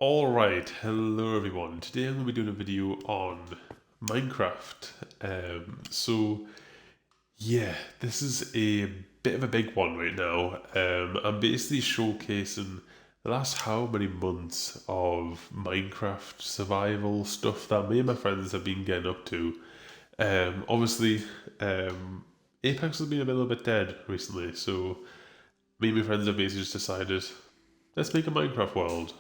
Alright, hello everyone. Today I'm going to be doing a video on Minecraft. This is a bit of a big one right now. I'm basically showcasing the last how many months of Minecraft survival stuff that me and my friends have been getting up to. Obviously, Apex has been a little bit dead recently, so me and my friends have basically just decided, let's make a Minecraft world.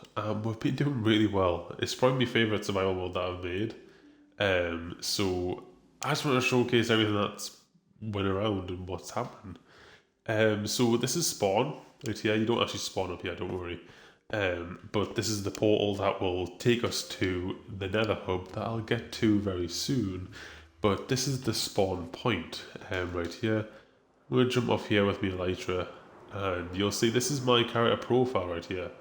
We've been doing really well. It's probably my favourite survival world that I've made. So I just want to showcase everything that's went around and what's happened. So this is spawn. Right here, you don't actually spawn up here, don't worry. But this is the portal that will take us to the Nether hub that I'll get to very soon. But this is the spawn point right here. I'm going to jump off here with my elytra, and you'll see this is my character profile right here.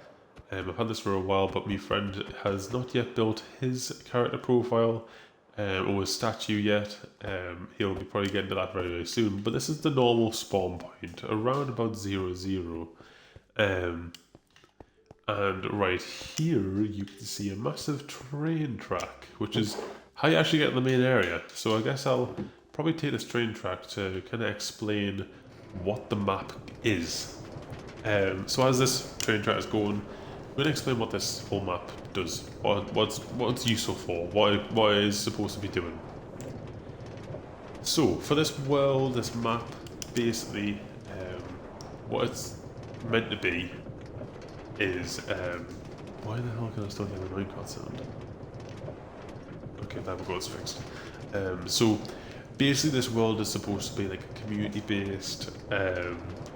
I've had this for a while, but my friend has not yet built his character profile or his statue yet. He'll be probably getting to that very, very soon. But this is the normal spawn point, around about 0, 0. And right here, you can see a massive train track, which is how you actually get to the main area. So I guess I'll probably take this train track to kind of explain what the map is. So as this train track is going, I'm going to explain what this whole map does, what it's useful for, what it is supposed to be doing. So for this world, this map, basically, what it's meant to be is, why the hell can I still hear the minecart sound? Okay, there we go, it's fixed. So basically this world is supposed to be like a community-based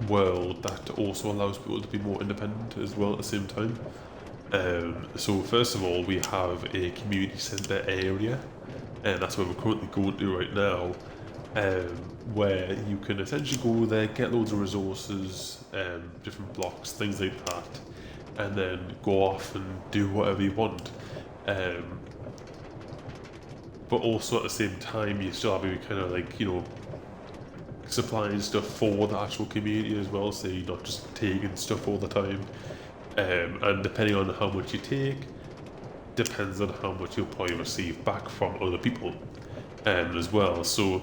world that also allows people to be more independent as well at the same time. So first of all, we have a community centre area, and that's where we're currently going to right now, where you can essentially go there, get loads of resources, different blocks, things like that, and then go off and do whatever you want. But also at the same time, you still have to be kind of like, supplying stuff for the actual community as well, so you're not just taking stuff all the time. And depending on how much you take, depends on how much you'll probably receive back from other people as well. So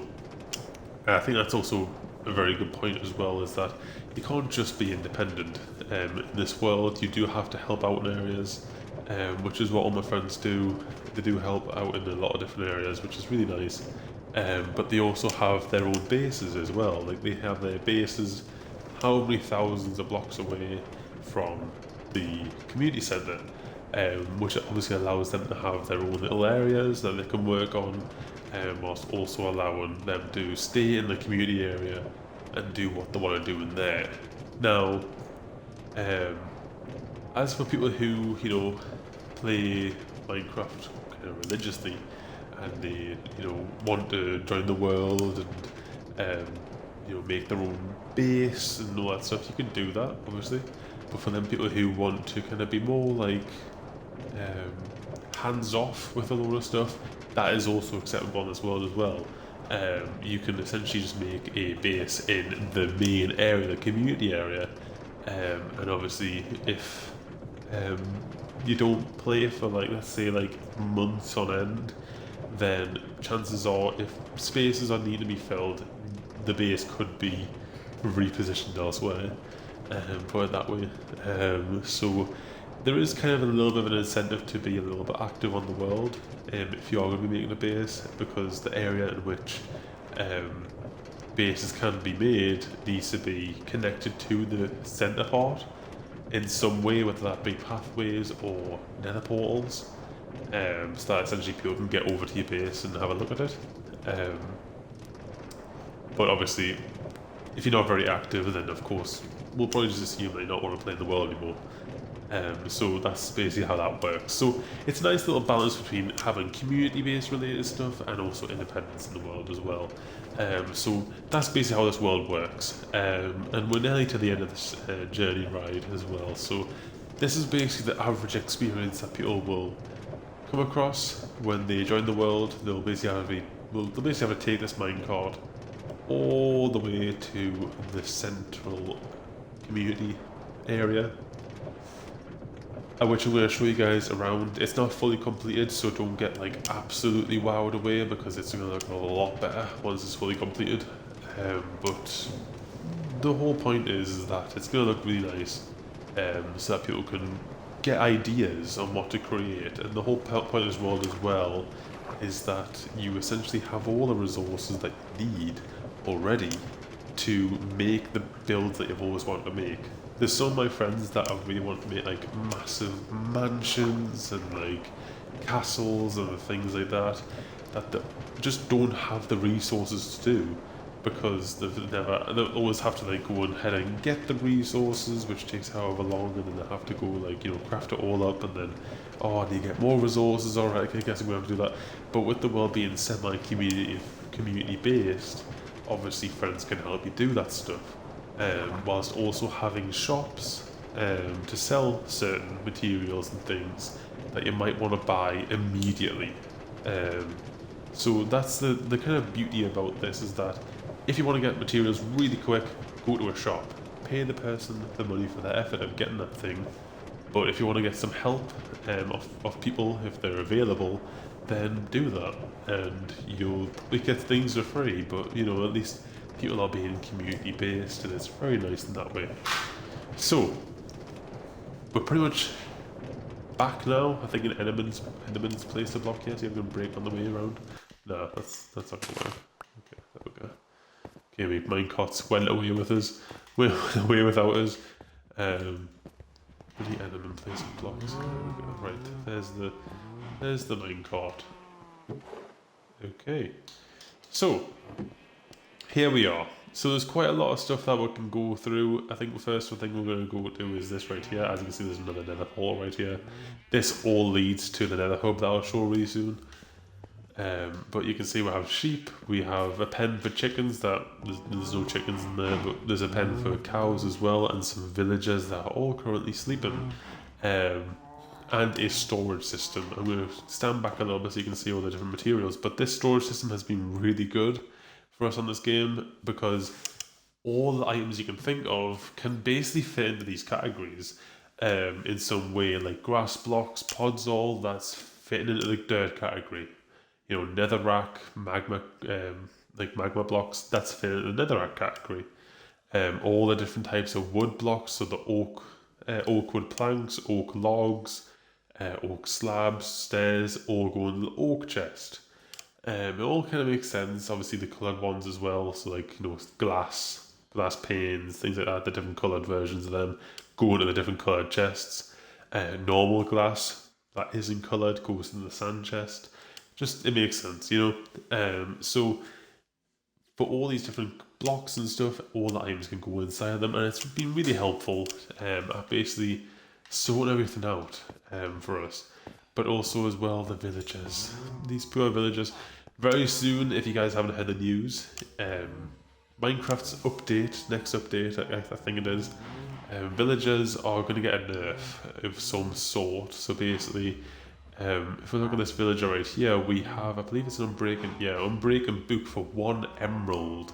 I think that's also a very good point as well, is that you can't just be independent. In this world, you do have to help out in areas, which is what all my friends do. They do help out in a lot of different areas, which is really nice. But they also have their own bases as well. Like, they have their bases how many thousands of blocks away from the community centre, which obviously allows them to have their own little areas that they can work on, whilst also allowing them to stay in the community area and do what they want to do in there. Now, as for people who, play Minecraft kind of religiously, and they, want to join the world and, make their own base and all that stuff, you can do that, obviously. But for them people who want to kind of be more like hands-off with a lot of stuff, that is also acceptable in this world as well. You can essentially just make a base in the main area, the community area, and obviously if you don't play for let's say months on end, then chances are if spaces are need to be filled, the base could be repositioned elsewhere, put it that way. So there is kind of a little bit of an incentive to be a little bit active on the world if you are going to be making a base, because the area in which bases can be made needs to be connected to the centre part in some way, whether that be pathways or nether portals, so that essentially people can get over to your base and have a look at it. But obviously, if you're not very active, then of course we'll probably just assume that you don't want to play in the world anymore. So that's basically how that works. So it's a nice little balance between having community-based related stuff and also independence in the world as well. So that's basically how this world works. And we're nearly to the end of this journey ride as well. So this is basically the average experience that people will come across when they join the world. They'll basically have to take this minecart all the way to the central community area. which I'm going to show you guys around. It's not fully completed, so don't get like absolutely wowed away, because it's going to look a lot better once it's fully completed. But the whole point is that it's going to look really nice, so that people can get ideas on what to create. And the whole point of this world as well is that you essentially have all the resources that you need already to make the builds that you've always wanted to make. There's some of my friends that I really want to make like massive mansions and like castles and things like that they just don't have the resources to do, because they always have to like go ahead and get the resources, which takes however long, and then they have to go like, you know, craft it all up, and then, oh, I need to get more resources, alright, I guess I'm gonna have to do that. But with the world being community based, obviously friends can help you do that stuff, whilst also having shops to sell certain materials and things that you might want to buy immediately. So that's the kind of beauty about this, is that if you want to get materials really quick, go to a shop, pay the person the money for their effort of getting that thing. But if you want to get some help of people, if they're available, then do that, and you'll probably get things for free. But you know, at least people are being community based, and it's very nice in that way. So we're pretty much back now. I think in Enderman's placed a block here, so you're going to break on the way around. Nah, that's not going to work. Okay, there we go. Okay, minecarts went away with us, went away without us. Really Enderman placing blocks. There we go. Right, there's the minecart. Okay, so here we are. So there's quite a lot of stuff that we can go through. I think the first thing we're going to go do is this right here. As you can see, there's another nether portal right here. This all leads to the nether hub that I'll show really soon. But you can see we have sheep, we have a pen for chickens, that there's no chickens in there, but there's a pen for cows as well, and some villagers that are all currently sleeping, and a storage system. I'm going to stand back a little bit so you can see all the different materials, but this storage system has been really good for us on this game, because all the items you can think of can basically fit into these categories in some way, like grass blocks, pods, all that's fitting into the dirt category. You know, netherrack, magma blocks, that's fitting in the netherrack category. All the different types of wood blocks, so the oak wood planks, oak logs, oak slabs, stairs, all go in the oak chest. It all kind of makes sense. Obviously the coloured ones as well, so like, you know, glass panes, things like that, the different coloured versions of them go into the different coloured chests. Normal glass that isn't coloured goes into the sand chest. Just, it makes sense, you know. So for all these different blocks and stuff, all the items can go inside of them, and it's been really helpful at basically sorting everything out for us. But also as well, the villagers, these poor villagers. Very soon, if you guys haven't heard the news, Minecraft's next update, I think it is, villagers are going to get a nerf of some sort. So basically, if we look at this villager right here, we have, I believe it's an unbreaking book for 1 emerald,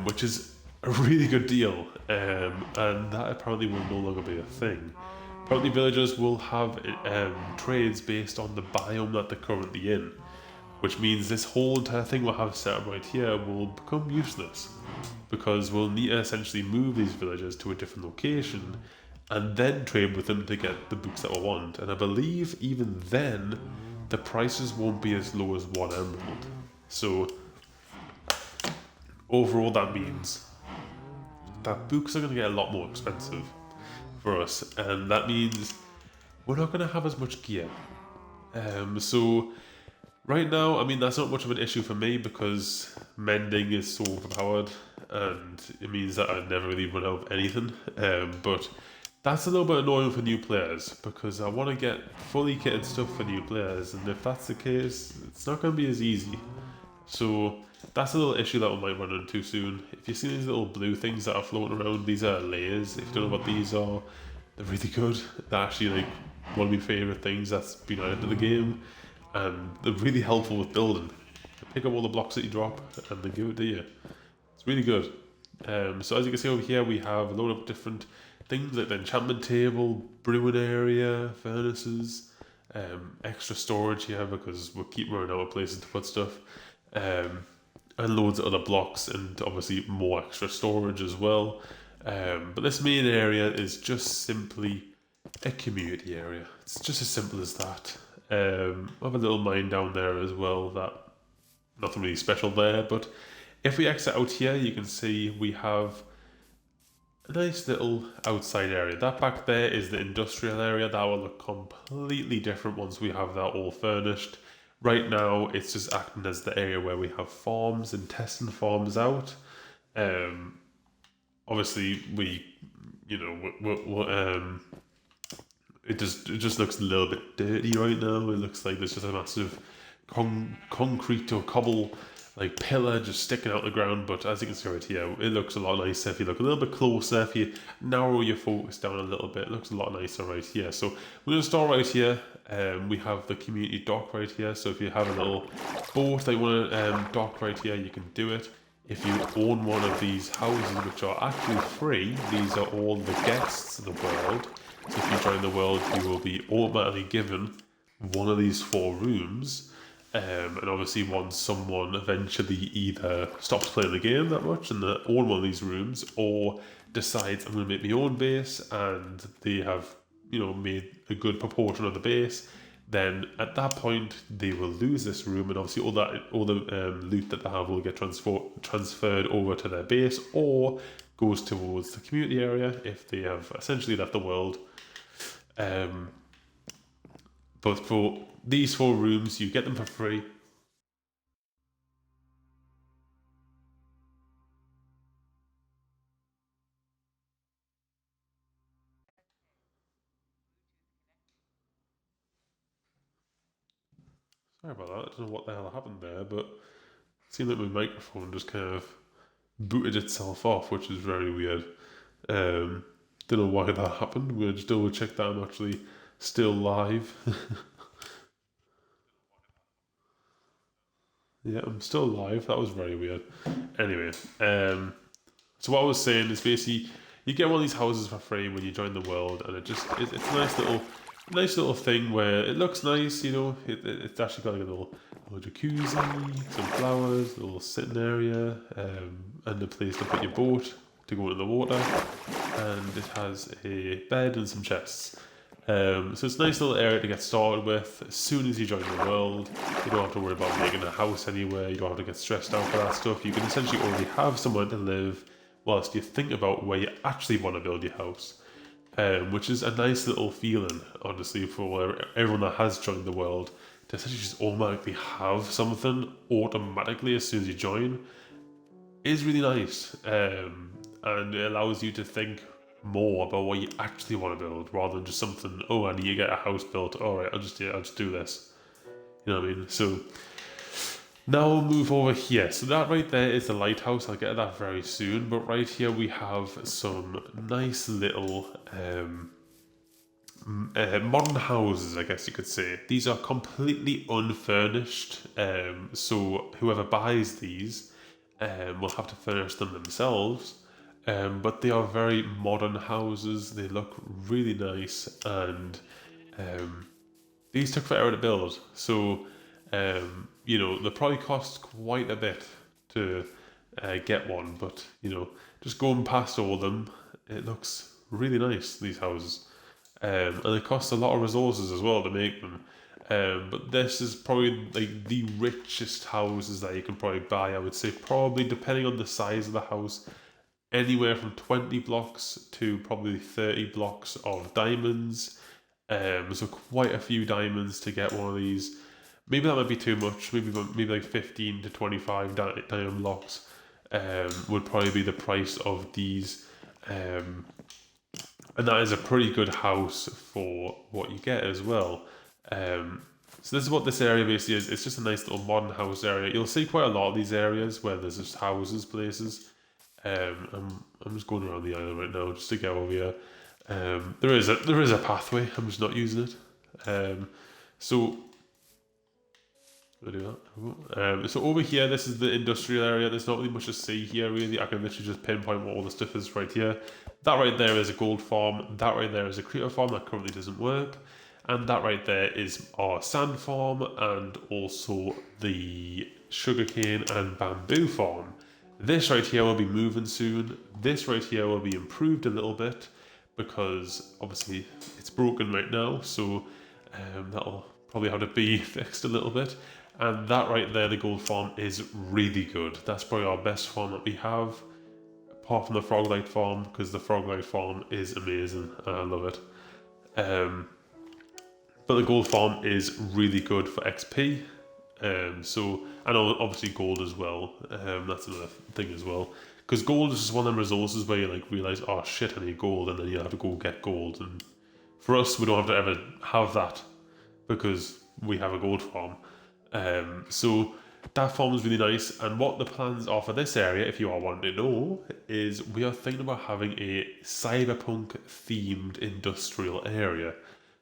which is a really good deal, and that apparently will no longer be a thing. Apparently villagers will have trades based on the biome that they're currently in, which means this whole entire thing we'll have set up right here will become useless, because we'll need to essentially move these villagers to a different location and then trade with them to get the books that we want. And I believe even then, the prices won't be as low as 1 emerald. So overall, that means that books are going to get a lot more expensive for us, and that means we're not going to have as much gear. So right now, I mean, that's not much of an issue for me, because mending is so overpowered, and it means that I never really run out of anything. But that's a little bit annoying for new players, because I want to get fully kitted stuff for new players, and if that's the case, it's not going to be as easy. So that's a little issue that we might run into soon. If you see these little blue things that are floating around, these are layers. If you don't know what these are, they're really good. They're actually like one of my favourite things that's been added to the game, and they're really helpful with building. They pick up all the blocks that you drop and they give it to you. It's really good. So as you can see over here, we have a load of different things like the enchantment table, brewing area, furnaces, extra storage here because we'll keep running out of places to put stuff, and loads of other blocks, and obviously more extra storage as well. But this main area is just simply a community area. It's just as simple as that. I have a little mine down there as well, that nothing really special there, but if we exit out here, you can see we have a nice little outside area. That back there is the industrial area. That will look completely different once we have that all furnished. Right now, it's just acting as the area where we have farms and testing farms out. Obviously, it just looks a little bit dirty right now. It looks like there's just a massive concrete or cobble like pillar just sticking out the ground, but as you can see right here, it looks a lot nicer if you look a little bit closer. If you narrow your focus down a little bit, it looks a lot nicer right here. So we're going to start right here. We have the community dock right here, so if you have a little boat that you want to dock right here, you can do it. If you own one of these houses, which are actually free, these are all the guests of the world. So if you join the world, you will be automatically given one of these 4 rooms. And obviously once someone eventually either stops playing the game that much and they own one of these rooms, or decides I'm going to make my own base, and they have made a good proportion of the base, then at that point they will lose this room, and obviously all the loot that they have will get transferred over to their base, or goes towards the community area if they have essentially left the world. But for these 4 rooms, you get them for free. Sorry about that, I don't know what the hell happened there, but it seemed like my microphone just kind of booted itself off, which is very weird. Don't know why that happened. We'll just double check that I'm actually still live. Yeah, I'm still live. That was very weird. Anyway, so what I was saying is basically you get one of these houses for free when you join the world, and it's a nice little thing where it looks nice. It's actually got like a little jacuzzi, some flowers, a little sitting area, and a place to put your boat to go into the water, and it has a bed and some chests. So it's a nice little area to get started with. As soon as you join the world, you don't have to worry about making a house anywhere. You don't have to get stressed out for that stuff. You can essentially already have somewhere to live whilst you think about where you actually want to build your house, which is a nice little feeling, honestly, for everyone that has joined the world, to essentially just automatically have something automatically as soon as you join is really nice, and it allows you to think more about what you actually want to build, rather than just something, oh, I need to get a house built, alright, I'll just do this. You know what I mean? So now we'll move over here. So that right there is the lighthouse. I'll get to that very soon, but right here we have some nice little modern houses, I guess you could say. These are completely unfurnished, so whoever buys these will have to furnish them themselves. But they are very modern houses. They look really nice, and these took forever to build. So, they probably cost quite a bit to get one. But just going past all of them, it looks really nice. These houses, and it costs a lot of resources as well to make them. But this is probably like the richest houses that you can probably buy. I would say probably, depending on the size of the house, anywhere from 20 blocks to probably 30 blocks of diamonds. So quite a few diamonds to get one of these. Maybe that might be too much. Maybe like 15 to 25 diamond blocks would probably be the price of these. And that is a pretty good house for what you get as well. So this is what this area basically is. It's just a nice little modern house area. You'll see quite a lot of these areas where there's just houses, places. I'm just going around the island right now just to get over here. There is a pathway. I'm just not using it. So We'll do that. So over here, this is the industrial area. There's not really much to see here, really. I can literally just pinpoint what all the stuff is right here. That right there is a gold farm. That right there is a creative farm that currently doesn't work. And that right there is our sand farm and also the sugarcane and bamboo farm. This right here will be moving soon. This right here will be improved a little bit because obviously it's broken right now. So that'll probably have to be fixed a little bit. And that right there, the gold farm, is really good. That's probably our best farm that we have, apart from the Froglight farm, because the Froglight farm is amazing and I love it. But the gold farm is really good for XP. So, and obviously gold as well. That's another thing as well. Because gold is just one of them resources where you like realize, oh shit, I need gold, and then you have to go get gold. And for us, we don't have to ever have that because we have a gold farm. So that farm is really nice. And what the plans are for this area, if you are wanting to know, is we are thinking about having a cyberpunk themed industrial area.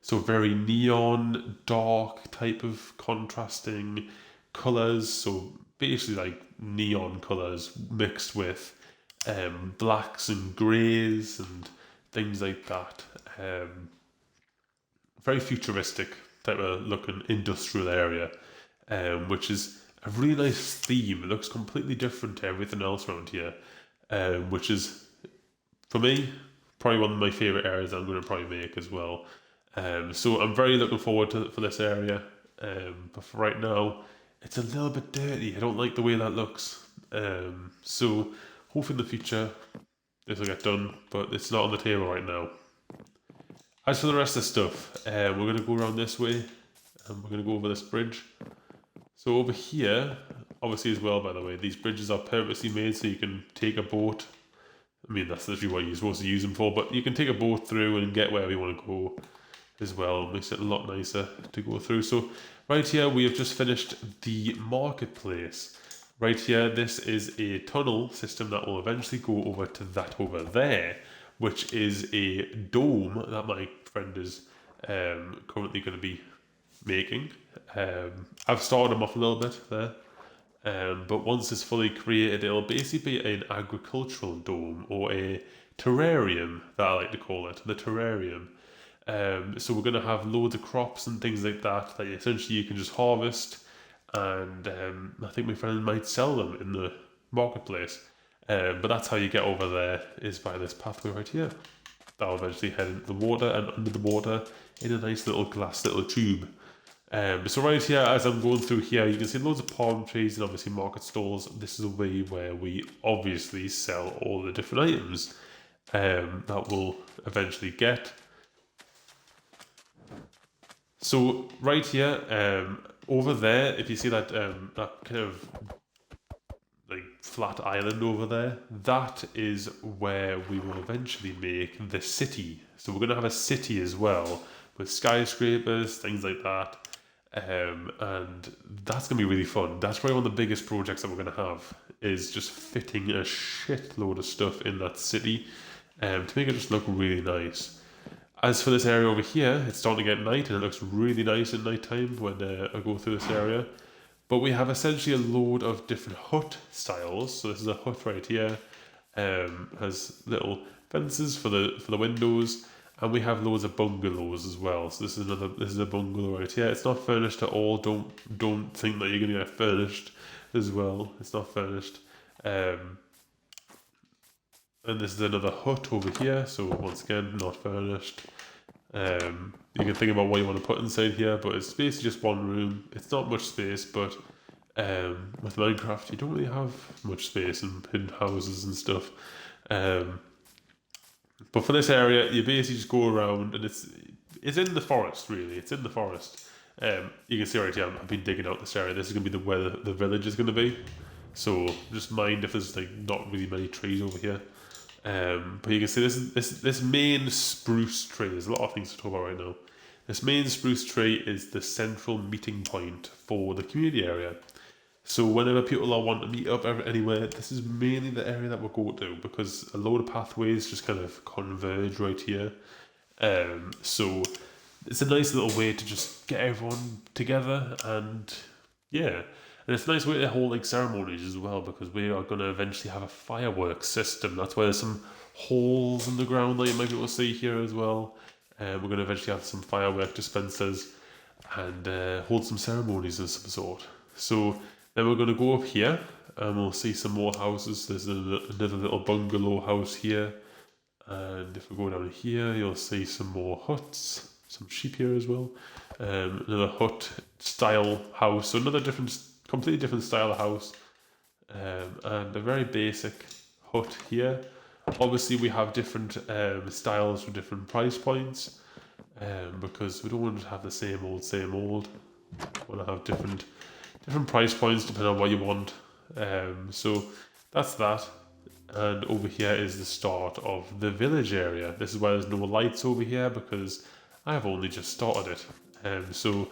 So very neon, dark type of contrasting colours. So basically like neon colours mixed with blacks and greys and things like that. Very futuristic type of looking industrial area, which is a really nice theme. It looks completely different to everything else around here, which is, for me, probably one of my favourite areas I'm going to probably make as well. So I'm very looking forward for this area, but for right now, it's a little bit dirty. I don't like the way that looks. So hopefully in the future this will get done, but it's not on the table right now. As for the rest of the stuff, we're going to go around this way, and we're going to go over this bridge. So over here, obviously as well, by the way, these bridges are purposely made so you can take a boat. I mean, that's literally what you're supposed to use them for, but you can take a boat through and get wherever you want to go as well. It makes it a lot nicer to go through. So right here, we have just finished the marketplace. Right here, this is a tunnel system that will eventually go over to that over there, which is a dome that my friend is currently going to be making. I've started him off a little bit there, but once it's fully created, it'll basically be an agricultural dome, or a terrarium that I like to call it, the terrarium. So we're going to have loads of crops and things like that essentially you can just harvest, and I think my friend might sell them in the marketplace. But that's how you get over there, is by this pathway right here. That'll eventually head into the water and under the water in a nice little glass little tube. So right here, as I'm going through here, you can see loads of palm trees and obviously market stalls. This is a way where we obviously sell all the different items that we'll eventually get. So right here, over there, if you see that that kind of like flat island over there, that is where we will eventually make the city. So we're going to have a city as well with skyscrapers, things like that. And that's going to be really fun. That's probably one of the biggest projects that we're going to have, is just fitting a shitload of stuff in that city to make it just look really nice. As for this area over here, it's starting to get night and it looks really nice at night time when I go through this area. But we have essentially a load of different hut styles. So this is a hut right here, has little fences for the windows, and we have loads of bungalows as well. So this is a bungalow right here. It's not furnished at all. Don't think that you're gonna get furnished as well. It's not furnished. And this is another hut over here. So once again, not furnished. You can think about what you want to put inside here, but it's basically just one room. It's not much space, but with Minecraft, you don't really have much space in hidden houses and stuff. But for this area, you basically just go around, and it's in the forest, really. It's in the forest. You can see right here, I've been digging out this area. This is going to be where the village is going to be. So just mind if there's like not really many trees over here. But you can see this main spruce tree. There's a lot of things to talk about right now. This main spruce tree is the central meeting point for the community area. So whenever people are wanting to meet up anywhere, this is mainly the area that we'll go to, because a load of pathways just kind of converge right here. So it's a nice little way to just get everyone together and Yeah, and it's a nice way to hold like ceremonies as well because we are going to eventually have a fireworks system. That's why there's some holes in the ground that you might be able to see here as well. We're going to eventually have some firework dispensers and hold some ceremonies of some sort. So then we're going to go up here and we'll see some more houses. There's another little bungalow house here. And if we go down here, you'll see some more huts, some sheep here as well. Another hut style house, so another completely different style of house. And a very basic hut here. Obviously, we have different styles for different price points because we don't want to have the same old, same old. We want to have different price points depending on what you want. So that's that. And over here is the start of the village area. This is why there's no lights over here because I have only just started it. So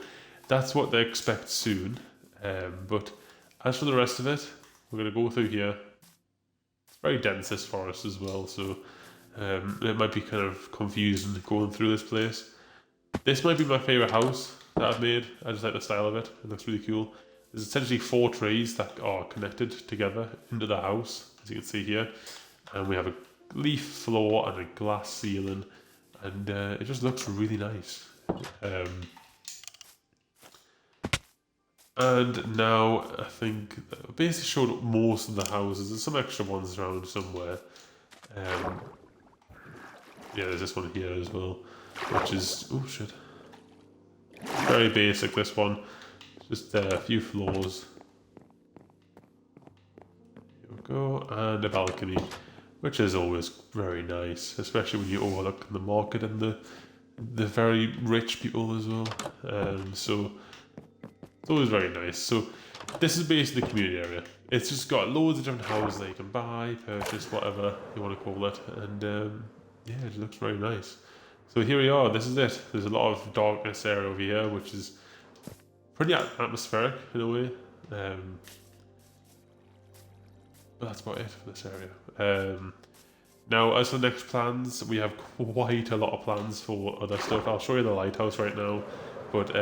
that's what they expect soon. But as for the rest of it, we're going to go through here. It's very dense, this forest as well, so it might be kind of confusing going through this place. This might be my favourite house that I've made. I just like the style of it. It looks really cool. There's essentially 4 trees that are connected together into the house, as you can see here. And we have a leaf floor and a glass ceiling. And it just looks really nice. And now I think I basically showed most of the houses. There's some extra ones around somewhere. Yeah, there's this one here as well, which is, oh shit, very basic, this one. Just a few floors. Here we go, and a balcony, which is always very nice, especially when you overlook the market and the very rich people as well. So it's always very nice. So this is basically the community area. It's just got loads of different houses that you can buy, purchase, whatever you want to call it, and yeah, it looks very nice. So here we are. This is it. There's a lot of darkness area over here, which is pretty atmospheric in a way. But that's about it for this area. Now, as for the next plans, we have quite a lot of plans for other stuff. I'll show you the lighthouse right now, but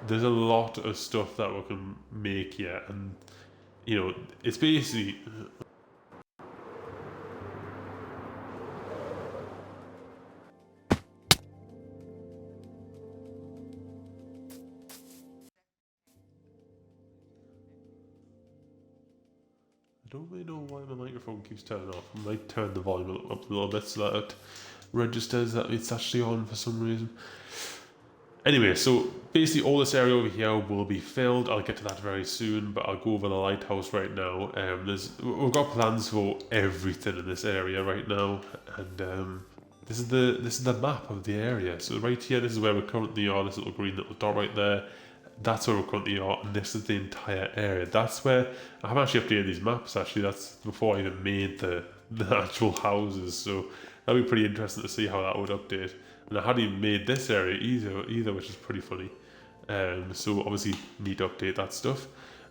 there's a lot of stuff that we can make here, and you know, it's basically. I don't really know why my microphone keeps turning off. I might turn the volume up a little bit so that it registers that it's actually on for some reason. Anyway, so basically all this area over here will be filled. I'll get to that very soon, but I'll go over the lighthouse right now. We've got plans for everything in this area right now, and this is the map of the area. So right here, this is where we currently are. This little dot right there. That's where we currently are, and this is the entire area. That's where I have actually updated these maps. Actually, that's before I even made the actual houses. So that'll be pretty interesting to see how that would update. And I hadn't even made this area either, which is pretty funny. So obviously need to update that stuff.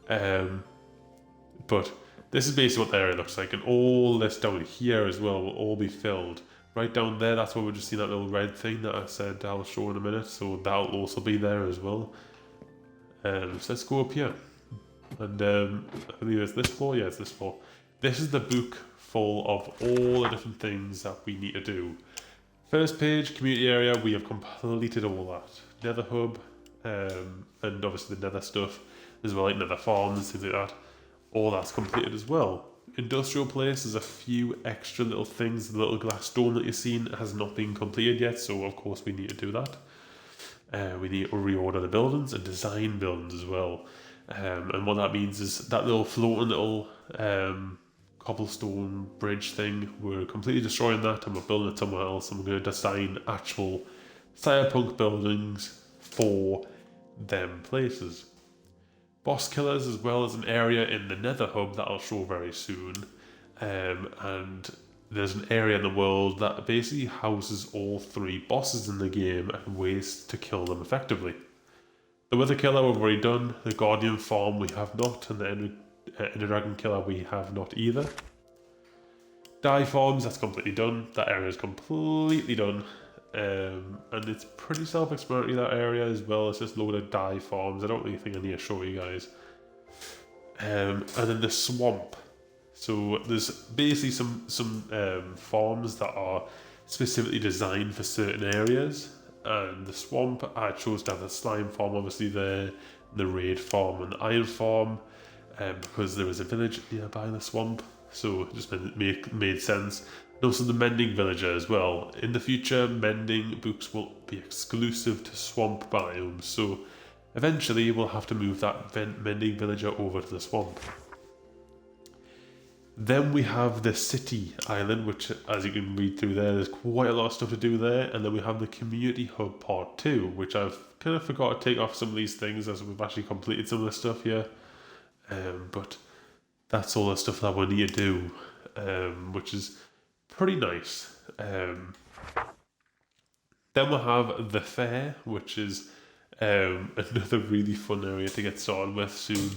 But this is basically what the area looks like, and all this down here as well will all be filled. Right down there, that's where we're just seeing that little red thing that I said I'll show in a minute. So that'll also be there as well. So let's go up here, and I believe it's this floor. Yeah, it's this floor. This is the book full of all the different things that we need to do. First page, community area. We have completed all that. Nether hub, and obviously the nether stuff as well, like nether farms, things like that. All that's completed as well. Industrial place, there's a few extra little things. The little glass dome that you've seen has not been completed yet, so of course we need to do that. We need to reorder the buildings and design buildings as well. And what that means is that little floating little cobblestone bridge thing, we're completely destroying that and we're building it somewhere else, and we're going to design actual cyberpunk buildings for them places. Boss killers, as well as an area in the nether hub that I'll show very soon. And there's an area in the world that basically houses all 3 bosses in the game and ways to kill them effectively. The Wither Killer we've already done, the Guardian Farm we have not, and the Ender Dragon Killer we have not either. Dye Farms, that's completely done. That area is completely done. And it's pretty self-explanatory, that area as well. It's just a load of dye farms. I don't really think I need to show you guys. And then the swamp. So there's basically some farms that are specifically designed for certain areas. And the swamp, I chose to have the slime farm, obviously the raid farm and the iron farm, because there was a village nearby the swamp, so it just made sense. And also the mending villager as well. In the future, mending books will be exclusive to swamp biomes, so eventually we'll have to move that mending villager over to the swamp. Then we have the city island, which, as you can read through there, there's quite a lot of stuff to do there. And then we have the community hub part 2, which I've kind of forgot to take off some of these things as we've actually completed some of the stuff here. But that's all the stuff that we need to do, which is pretty nice. Then we'll have the fair, which is another really fun area to get started with soon.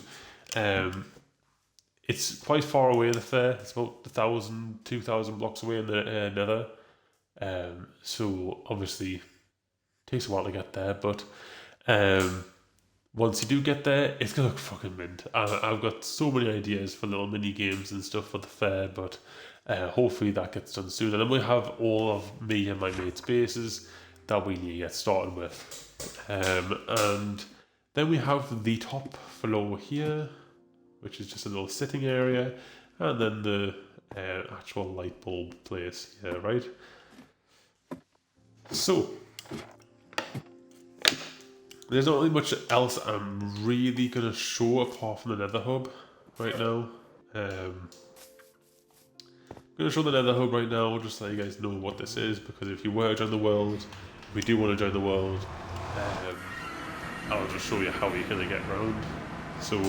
It's quite far away, the fair. It's about 1,000, 2,000 blocks away in the nether. So obviously it takes a while to get there, but once you do get there, it's gonna look fucking mint. I've got so many ideas for little mini games and stuff for the fair, but hopefully that gets done soon. And then we have all of me and my mates' bases that we need to get started with. And then we have the top floor here, which is just a little sitting area, and then the actual light bulb place here, right? So there's not really much else I'm really gonna show apart from the nether hub right now. I'm gonna show the nether hub right now just to let you guys know what this is, because if you were to join the world, if we do want to join the world, I'll just show you how you're gonna get around. So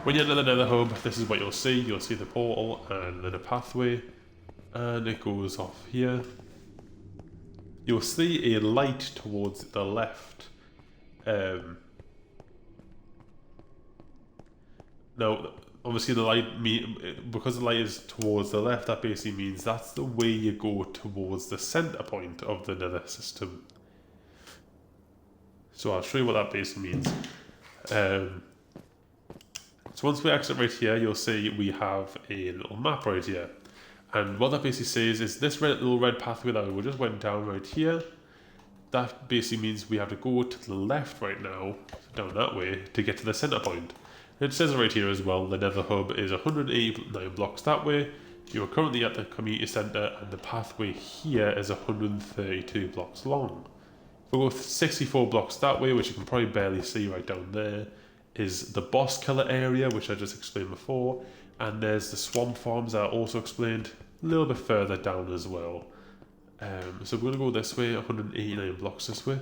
when you enter the nether hub, this is what you'll see. You'll see the portal and then a pathway, and it goes off here. You'll see a light towards the left. Now, obviously the light, because the light is towards the left, that basically means that's the way you go towards the center point of the nether system. So I'll show you what that basically means. So once we exit right here, you'll see we have a little map right here. And what that basically says is this little red pathway that we just went down right here, that basically means we have to go to the left right now, down that way, to get to the center point. And it says right here as well, the nether hub is 189 blocks that way. You are currently at the community center, and the pathway here is 132 blocks long. We'll go 64 blocks that way, which you can probably barely see right down there, is the boss killer area, which I just explained before, and there's the swamp farms that I also explained a little bit further down as well. So we're going to go this way, 189 blocks this way.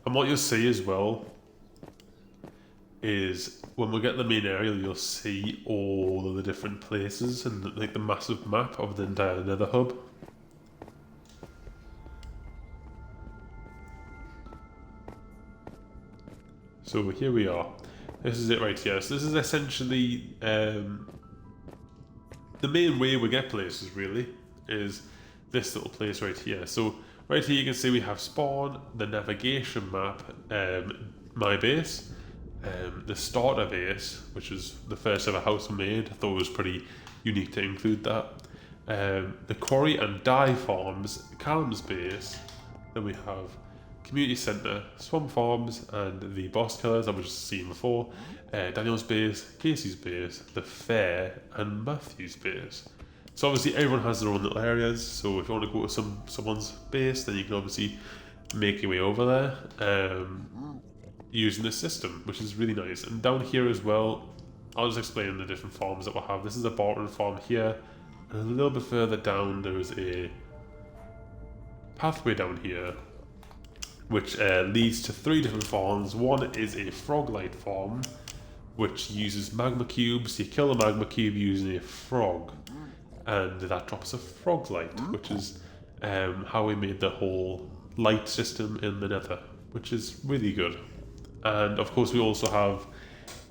And what you'll see as well is when we get to the main area, you'll see all of the different places and like the massive map of the entire nether hub. So here we are. This is it right here. So this is essentially the main way we get places, really, is this little place right here. So right here you can see we have spawn, the navigation map, my base, the starter base, which is the first ever house I made. I thought it was pretty unique to include that. The quarry and dye farms, Callum's base. Then we have community centre, swamp farms, and the boss killers that we've just seen before. Daniel's base, Casey's base, the fair, and Matthew's base. So obviously everyone has their own little areas, so if you want to go to someone's base, then you can obviously make your way over there using this system, which is really nice. And down here as well, I'll just explain the different farms that we'll have. This is a Barton farm here, and a little bit further down there is a pathway down here, which leads to 3 different farms. One is a Froglight farm, which uses magma cubes. You kill a magma cube using a frog, and that drops a Froglight, which is how we made the whole light system in the nether, which is really good. And of course we also have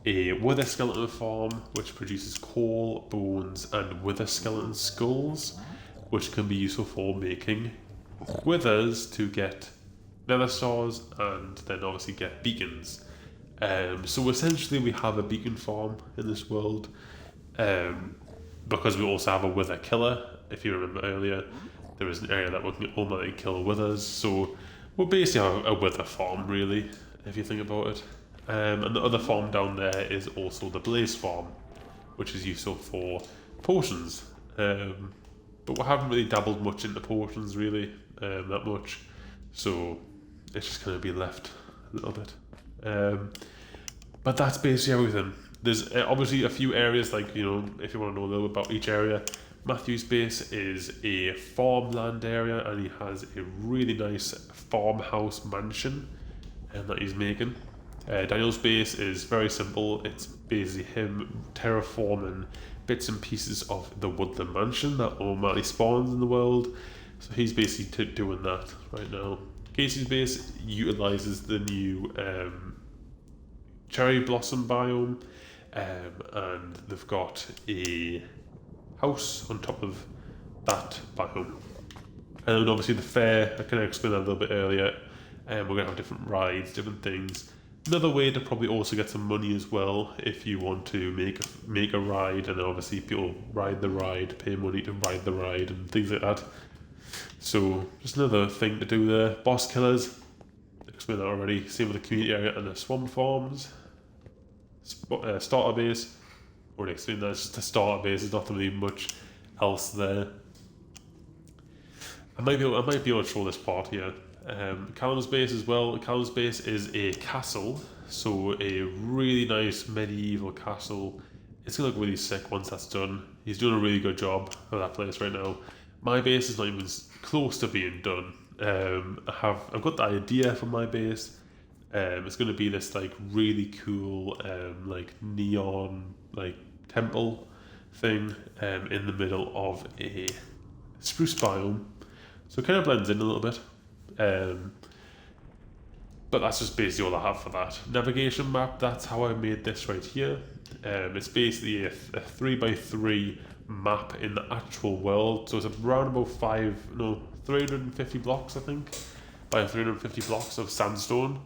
a wither skeleton farm, which produces coal, bones, and wither skeleton skulls, which can be useful for making withers to get nether stars and then obviously get beacons. So essentially we have a beacon farm in this world, because we also have a wither killer. If you remember earlier, there was an area that would automatically kill withers, so we're basically a wither farm really, if you think about it. And the other farm down there is also the blaze farm, which is useful for potions. But we haven't really dabbled much into potions really, that much, so it's just going to be left a little bit. But that's basically everything. There's obviously a few areas, like, you know, if you want to know a little bit about each area. Matthew's base is a farmland area, and he has a really nice farmhouse mansion that he's making. Daniel's base is very simple. It's basically him terraforming bits and pieces of the woodland mansion that automatically spawns in the world. So he's basically doing that right now. Casey's base utilizes the new cherry blossom biome, and they've got a house on top of that biome. And then obviously the fair, I kind of explained that a little bit earlier, and we're going to have different rides, different things. Another way to probably also get some money as well, if you want to make a ride, and obviously people ride the ride, pay money to ride the ride and things like that. So just another thing to do there. Boss killers, explained that already. Same with the community area and the swamp farms. Starter base, already explained that. It's just a starter base. There's not really much else there. I might be able to show this part here. Callum's base as well. Callum's base is a castle, so a really nice medieval castle. It's gonna look really sick once that's done. He's doing a really good job of that place right now. My base is not even close to being done. I've got the idea for my base. It's going to be this like really cool like neon like temple thing in the middle of a spruce biome, so it kind of blends in a little bit. But that's just basically all I have for that. Navigation map, that's how I made this right here. It's basically a 3x3 map in the actual world, so it's around about 350 blocks, I think, by 350 blocks of sandstone,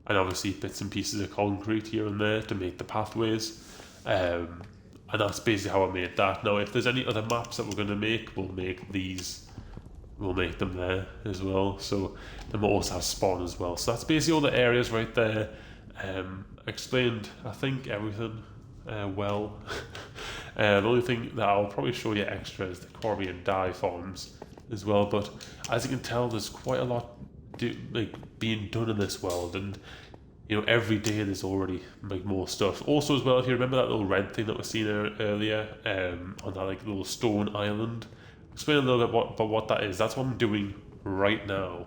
and obviously bits and pieces of concrete here and there to make the pathways. And that's basically how I made that. Now, if there's any other maps that we're going to make, we'll make them there as well. So then we'll also have spawn as well. So that's basically all the areas right there. I explained, I think, everything well. The only thing that I'll probably show you extra is the 𝗬𝗁𝗲 farms as well. But as you can tell, there's quite a lot being done in this world, and you know, every day there's already like more stuff. Also as well, if you remember that little red thing that was seen earlier on that like little stone island, explain a little bit about what that is. That's what I'm doing right now.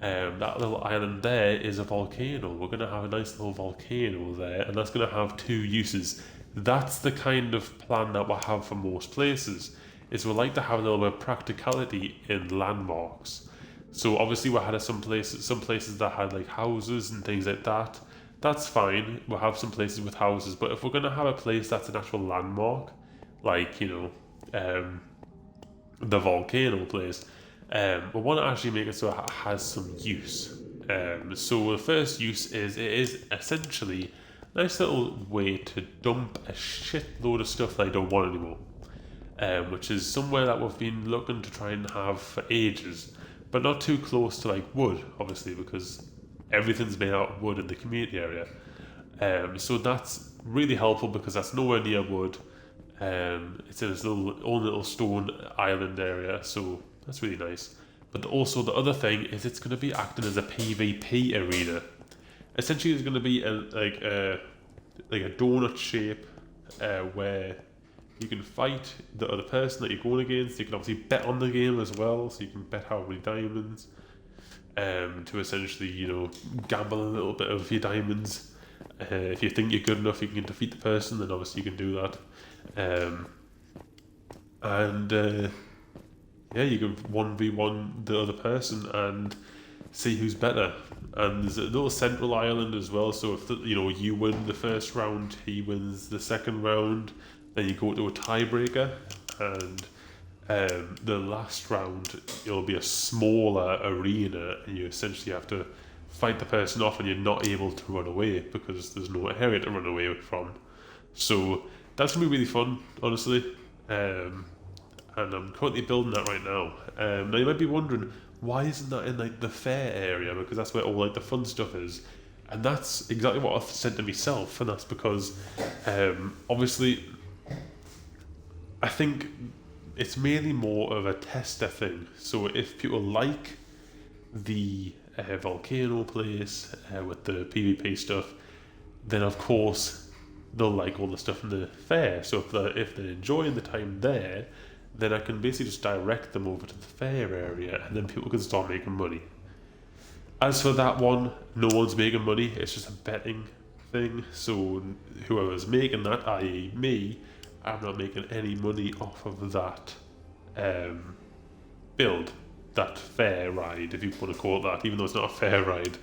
That little island there is a volcano. We're going to have a nice little volcano there, and that's going to have two uses. That's the kind of plan that we'll have for most places, is we like to have a little bit of practicality in landmarks. So obviously we had some places that had like houses and things like that. That's fine, we'll have some places with houses, but if we're going to have a place that's an actual landmark, like, you know, the volcano place, we want to actually make it so it has some use. So the first use is, it is essentially a nice little way to dump a shitload of stuff that I don't want anymore, which is somewhere that we've been looking to try and have for ages, but not too close to like wood, obviously, because everything's made out of wood in the community area. So that's really helpful because that's nowhere near wood. It's in its own little stone island area, so that's really nice. But also the other thing is it's going to be acting as a PvP arena. Essentially, there's going to be a donut shape where you can fight the other person that you're going against. You can obviously bet on the game as well, so you can bet how many diamonds to essentially, you know, gamble a little bit of your diamonds. If you think you're good enough, you can defeat the person, then obviously you can do that. Yeah, you can 1v1 the other person and see who's better. And there's a little central island as well, so if you win the first round, he wins the second round, then you go to a tiebreaker, and the last round it'll be a smaller arena, and you essentially have to fight the person off and you're not able to run away because there's no area to run away from. So that's gonna be really fun, honestly. And I'm currently building that right now. Now you might be wondering, why isn't that in like the fair area? Because that's where all like the fun stuff is. And that's exactly what I've said to myself, and that's because obviously I think it's mainly more of a tester thing. So if people like the volcano place with the PvP stuff, then of course they'll like all the stuff in the fair. So if they're enjoying the time there, then I can basically just direct them over to the fair area, and then people can start making money. As for that one, no one's making money, it's just a betting thing. So whoever's making that, i.e. me, I'm not making any money off of that build, that fair ride, if you want to call it that, even though it's not a fair ride.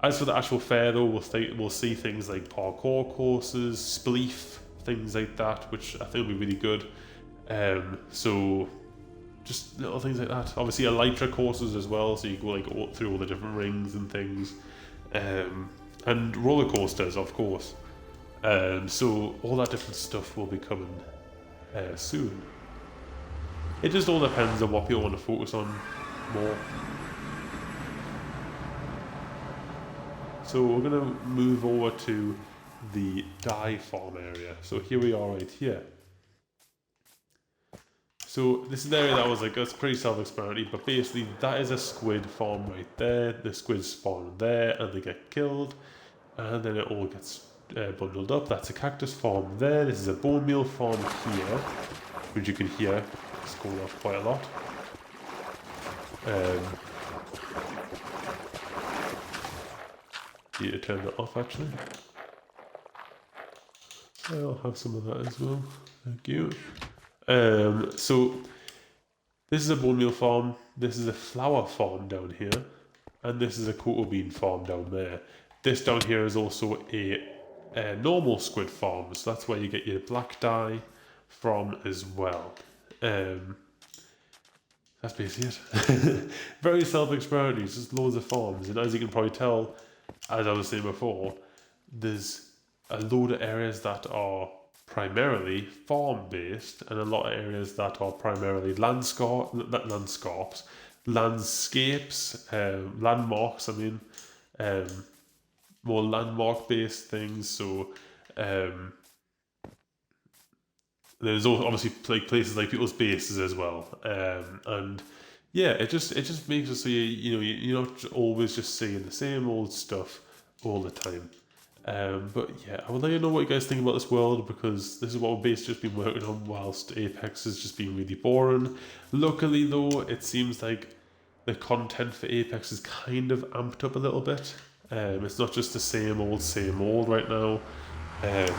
As for the actual fair though, we'll see things like parkour courses, spleef, things like that, which I think will be really good. So just little things like that. Obviously elytra courses as well, so you go like through all the different rings and things. And roller coasters, of course. So all that different stuff will be coming soon. It just all depends on what people want to focus on more. So we're going to move over to the dye farm area. So here we are right here. So this is the area that was like, that's pretty self-explanatory, but basically that is a squid farm right there. The squids spawn there and they get killed, and then it all gets bundled up. That's a cactus farm there. This is a bone meal farm here, which you can hear it's going off quite a lot. Need to turn that off actually. I'll have some of that as well. Thank you. So this is a bone meal farm, this is a flower farm down here, and this is a cocoa bean farm down there. This down here is also a normal squid farm, so that's where you get your black dye from as well. That's basically it. Very self-explanatory, it's just loads of farms, and as you can probably tell, as I was saying before, there's a load of areas that are primarily farm-based, and a lot of areas that are primarily landscapes, landmarks, more landmark-based things. So there's also obviously like places like people's bases as well, and yeah, it just makes it so you're not always just seeing the same old stuff all the time. But yeah, I will let you know what you guys think about this world, because this is what we've basically just been working on whilst Apex has just been really boring. Luckily though, it seems like the content for Apex is kind of amped up a little bit. It's not just the same old right now.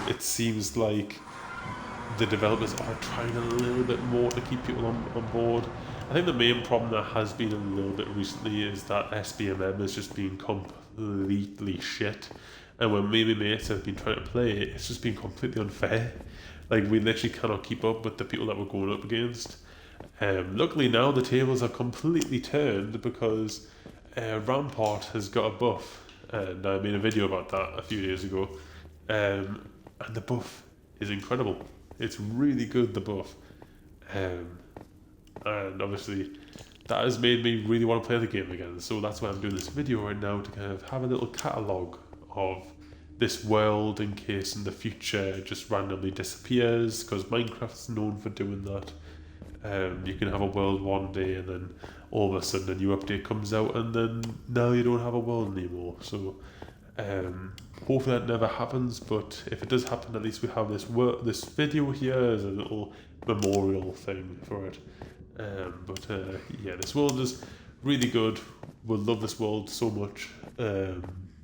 It seems like the developers are trying a little bit more to keep people on board. I think the main problem that has been a little bit recently is that SBMM has just been completely shit. And when me and my mates have been trying to play it, it's just been completely unfair. Like, we literally cannot keep up with the people that we're going up against. Luckily now the tables are completely turned, because Rampart has got a buff, and I made a video about that a few days ago. And the buff is incredible. It's really good, the buff. And obviously that has made me really want to play the game again. So that's why I'm doing this video right now, to kind of have a little catalogue of this world in case in the future it just randomly disappears, because Minecraft's known for doing that. You can have a world one day and then all of a sudden a new update comes out and then now you don't have a world anymore. So hopefully that never happens, but if it does happen, at least we have this video here as a little memorial thing for it. Yeah, this world is really good. We'll love this world so much,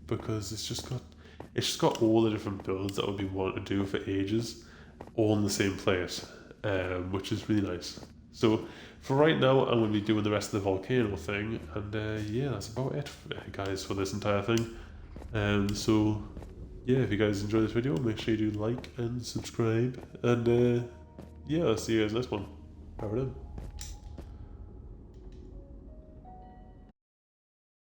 because it's just got all the different builds that we've been wanting to do for ages, all in the same place, which is really nice. So for right now, I'm going to be doing the rest of the volcano thing, and yeah, that's about it, guys, for this entire thing. So yeah, if you guys enjoy this video, make sure you do like and subscribe, and yeah, I'll see you guys next one. Bye for now.